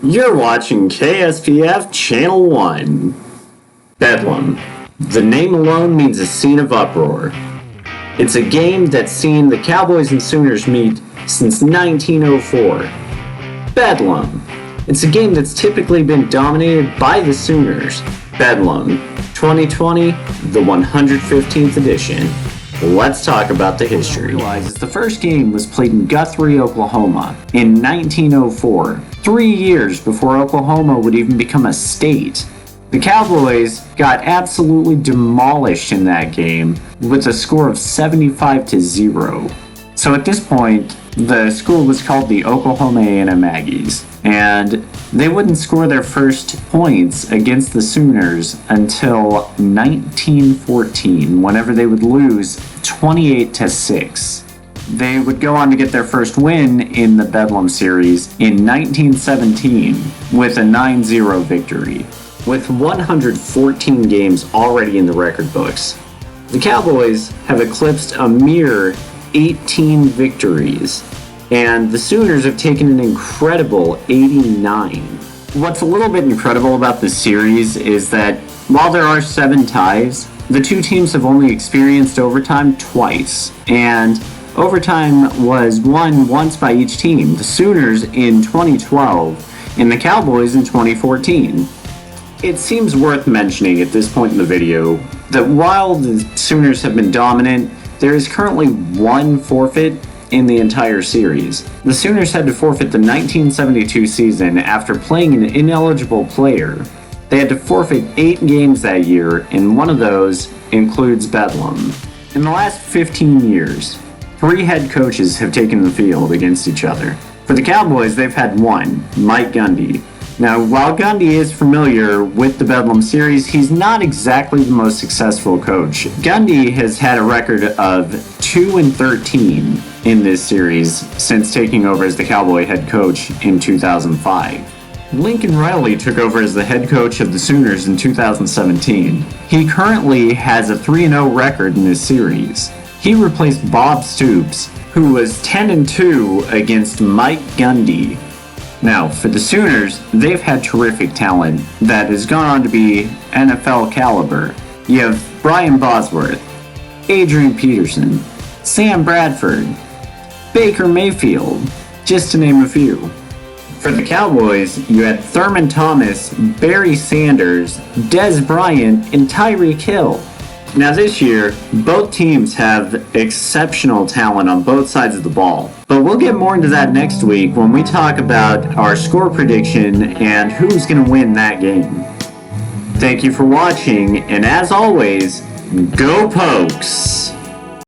You're watching KSPF Channel 1. Bedlam. The name alone means a scene of uproar. It's a game that's seen the Cowboys and Sooners meet since 1904. Bedlam. It's a game that's typically been dominated by the Sooners. Bedlam. 2020, the 115th edition. Let's talk about the history. The first game was played in Guthrie, Oklahoma in 1904, 3 years before Oklahoma would even become a state. The Cowboys got absolutely demolished in that game with a score of 75-0. So at this point, the school was called the Oklahoma A&M Aggies, and they wouldn't score their first points against the Sooners until 1914, whenever they would lose 28-6. They would go on to get their first win in the Bedlam Series in 1917 with a 9-0 victory. With 114 games already in the record books, the Cowboys have eclipsed a mere 18 victories, and the Sooners have taken an incredible 89. What's a little bit incredible about this series is that while there are 7 ties, the two teams have only experienced overtime twice, and overtime was won once by each team, the Sooners in 2012 and the Cowboys in 2014. It seems worth mentioning at this point in the video that while the Sooners have been dominant, there is currently one forfeit in the entire series. The Sooners had to forfeit the 1972 season after playing an ineligible player. They had to forfeit 8 games that year, and one of those includes Bedlam. In the last 15 years, 3 head coaches have taken the field against each other. For the Cowboys, they've had one, Mike Gundy. Now, while Gundy is familiar with the Bedlam Series, he's not exactly the most successful coach. Gundy has had a record of 2-13 in this series since taking over as the Cowboy head coach in 2005. Lincoln Riley took over as the head coach of the Sooners in 2017. He currently has a 3-0 record in this series. He replaced Bob Stoops, who was 10-2 against Mike Gundy. Now, for the Sooners, they've had terrific talent that has gone on to be NFL caliber. You have Brian Bosworth, Adrian Peterson, Sam Bradford, Baker Mayfield, just to name a few. For the Cowboys, you had Thurman Thomas, Barry Sanders, Dez Bryant, and Tyreek Hill. Now this year, both teams have exceptional talent on both sides of the ball. But we'll get more into that next week when we talk about our score prediction and who's going to win that game. Thank you for watching, and as always, go Pokes!